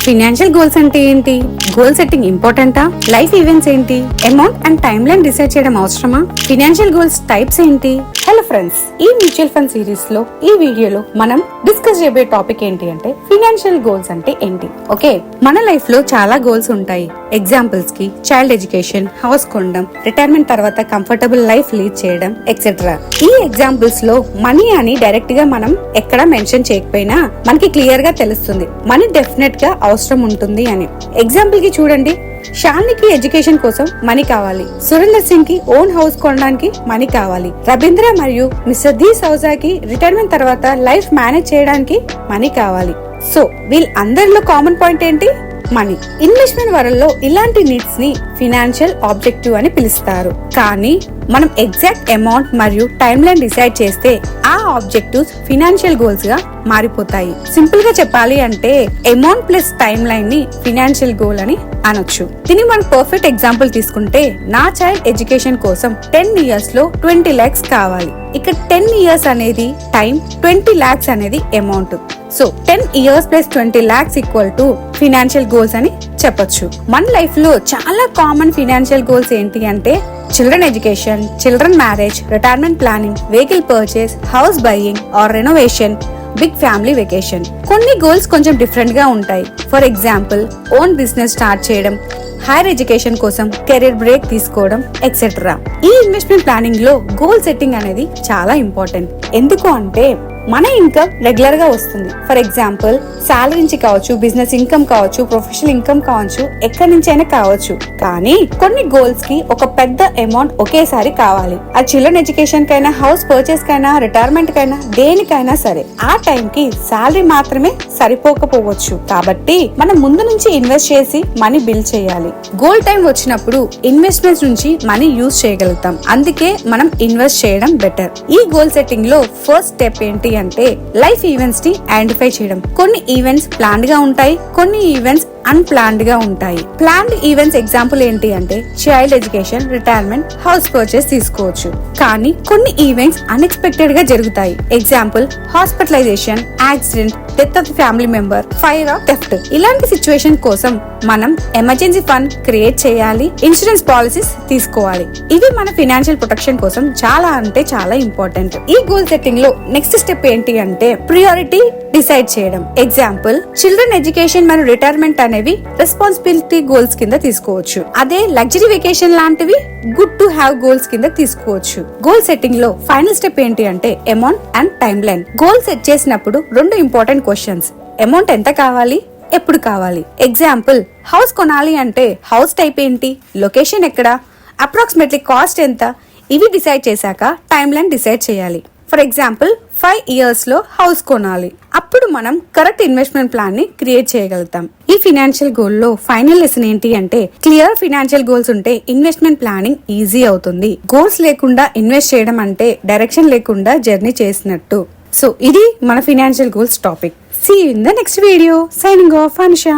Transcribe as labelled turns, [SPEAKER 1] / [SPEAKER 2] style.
[SPEAKER 1] Financial goals అంటే ఏంటి? Goal setting ఇంపార్టెంటా? లైఫ్ ఈవెంట్స్ ఏంటి? Amount and timeline decide చేయడం అవసరమా? ఫినాన్షియల్ గోల్స్ టైప్స్ ఏంటి? హలో ఫ్రెండ్స్, ఈ మ్యూచువల్ ఫండ్ సిరీస్ లో ఈ వీడియోలో మనం డిస్కస్ చేయబోయే టాపిక్ ఏంటి అంటే ఫినాన్షియల్ గోల్స్ అంటే ఏంటి. ఓకే, మన లైఫ్ లో చాలా గోల్స్ ఉంటాయి. ఎగ్జాంపుల్స్ కి చైల్డ్ ఎడ్యుకేషన్, హౌస్ కొనడం, రిటైర్మెంట్ తర్వాత కంఫర్టబుల్ లైఫ్ లీడ్ చేయడం ఎక్సెట్రా. ఈ ఎగ్జాంపుల్స్ లో మనీ అని డైరెక్ట్ గా మనం ఎక్కడ మెన్షన్ చేయకపోయినా మనకి క్లియర్ గా తెలుస్తుంది మనీ డెఫినెట్ గా అవసరం ఉంటుంది అని. ఎగ్జాంపుల్ కి చూడండి, షాలినికి ఎడ్యుకేషన్ కోసం మనీ కావాలి, సురేందర్ సింగ్ కి ఓన్ హౌస్ కొనడానికి మనీ కావాలి, రవీంద్ర మరియు మిస్టర్ ది సౌజాకి రిటైర్మెంట్ తర్వాత లైఫ్ మేనేజ్ చేయడానికి మనీ కావాలి. సో వీళ్ళందరిలో కామన్ పాయింట్ ఏంటి? మనీ. ఇన్వెస్ట్మెంట్ వరల్లో ఇలాంటి నీడ్స్ ని ఫినాన్షియల్ ఆబ్జెక్టివ్ అని పిలుస్తారు. కానీ మనం ఎగ్జాక్ట్ అమౌంట్ మరియు టైమ్ లైన్ డిసైడ్ చేస్తే ఆ ఆబ్జెక్టివ్స్ ఫినాన్షియల్ గోల్స్ గా మారిపోతాయి. సింపుల్ గా చెప్పాలి అంటే అమౌంట్ ప్లస్ టైమ్ లైన్ ని ఫినాన్షియల్ గోల్ అని అనొచ్చు. దీనికి మనం పర్ఫెక్ట్ ఎగ్జాంపుల్ తీసుకుంటే, నా చైల్డ్ ఎడ్యుకేషన్ కోసం 10 years లో 20 lakhs కావాలి. ఇక్కడ 10 years అనేది టైం, 20 lakhs అనేది amount. So 10 years plus 20 lakhs equal to financial goals అని చెప్పొచ్చు. మన లైఫ్ లో చాలా కామన్ ఫినాన్షియల్ గోల్స్ ఏంటి అంటే children education, children marriage, retirement planning, vehicle purchase, house buying or renovation, big family vacation. కొన్ని గోల్స్ కొంచెం డిఫరెంట్ గా ఉంటాయి. For example, own business start చేయడం, హైయర్ ఎడ్యుకేషన్ కోసం కెరీర్ బ్రేక్ తీసుకోవడం ఎక్సెట్రా. ఈ ఇన్వెస్ట్మెంట్ ప్లానింగ్ లో గోల్ సెట్టింగ్ అనేది చాలా ఇంపార్టెంట్. ఎందుకు అంటే మన ఇన్కమ్ రెగ్యులర్ గా వస్తుంది. ఫర్ ఎగ్జాంపుల్, సాలరీ నుంచి కావచ్చు, బిజినెస్ ఇన్కమ్ కావచ్చు, ప్రొఫెషనల్ ఇన్కమ్ కావచ్చు, ఎక్కడి నుంచి అయినా కావచ్చు. కానీ కొన్ని గోల్స్ కి ఒక పెద్ద అమౌంట్ ఒకేసారి కావాలి. ఆ చిల్డ్రన్ ఎడ్యుకేషన్ కైనా, హౌస్ పర్చేస్ కైనా, రిటైర్మెంట్ కైనా, దేనికైనా సరే ఆ టైం కి సాలరీ మాత్రమే సరిపోకపోవచ్చు. కాబట్టి మనం ముందు నుంచి ఇన్వెస్ట్ చేసి మనీ బిల్డ్ చేయాలి. గోల్ టైం వచ్చినప్పుడు ఇన్వెస్ట్మెంట్స్ నుంచి మనీ యూజ్ చేయగలుగుతాం. అందుకే మనం ఇన్వెస్ట్ చేయడం బెటర్. ఈ గోల్ సెట్టింగ్ లో ఫస్ట్ స్టెప్ ఏంటి అంటే లైఫ్ ఈవెంట్స్ ని ఐడెంటిఫై చేయడం. కొన్ని ఈవెంట్స్ ప్లాన్డ్ గా ఉంటాయి, కొన్ని ఈవెంట్స్ అన్ప్లాన్డ్ గా ఉంటాయి. ప్లాన్డ్ ఈవెంట్స్ ఎగ్జాంపుల్ ఏంటి అంటే child education, retirement, house purchase తీసుకోవచ్చు. కానీ కొన్ని ఈవెంట్స్ అన్ఎక్స్పెక్టెడ్ గా జరుగుతాయి. Example, hospitalization, accident, death of the family member, fire or theft. ఇలాంటి సిచ్యువేషన్ కోసం మనం ఎమర్జెన్సీ ఫండ్ క్రియేట్ చేయాలి, ఇన్సూరెన్స్ పాలసీస్ తీసుకోవాలి. ఇవి మన ఫినాన్షియల్ ప్రొటెక్షన్ కోసం చాలా అంటే చాలా ఇంపార్టెంట్. ఈ గోల్ సెట్టింగ్ లో నెక్స్ట్ స్టెప్ ఏంటి అంటే ప్రియారిటీ డిసైడ్ చేయడం. ఎగ్జాంపుల్, చిల్డ్రన్ ఎడ్యుకేషన్ మరియు రిటైర్మెంట్ అనేవి రెస్పాన్సిబిలిటీ గోల్స్ కింద తీసుకోవచ్చు. అదే లగ్జరీ వెకేషన్ లాంటివి గుడ్ టు హ్యావ్ గోల్స్ కింద తీసుకోవచ్చు. గోల్ సెట్టింగ్ లో ఫైనల్ స్టెప్ ఏంటి అంటే amount and time line. Goal set చేసినప్పుడు 2 ఇంపార్టెంట్ క్వశ్చన్స్: అమౌంట్ ఎంత కావాలి, ఎప్పుడు కావాలి. ఎగ్జాంపుల్, హౌస్ కొనాలి అంటే హౌస్ టైప్ ఏంటి, లొకేషన్ ఎక్కడ, అప్రాక్సిమేట్లీ కాస్ట్ ఎంత. ఇవి డిసైడ్ చేశాక టైమ్ లైన్ డిసైడ్ చేయాలి. ఫర్ ఎగ్జాంపుల్, 5 years లో హౌస్ కొనాలి. అప్పుడు మనం కరెక్ట్ ఇన్వెస్ట్మెంట్ ప్లాన్ ని క్రియేట్ చేయగలుగుతాం. ఈ ఫినాన్షియల్ గోల్ లో ఫైనల్ లెసన్ ఏంటి అంటే క్లియర్ ఫినాన్షియల్ గోల్స్ ఉంటే ఇన్వెస్ట్మెంట్ ప్లానింగ్ ఈజీ అవుతుంది. గోల్స్ లేకుండా ఇన్వెస్ట్ చేయడం అంటే డైరెక్షన్ లేకుండా జర్నీ చేసినట్టు. సో ఇది మన financial goals topic. See you in the next video. Signing off, Anusha.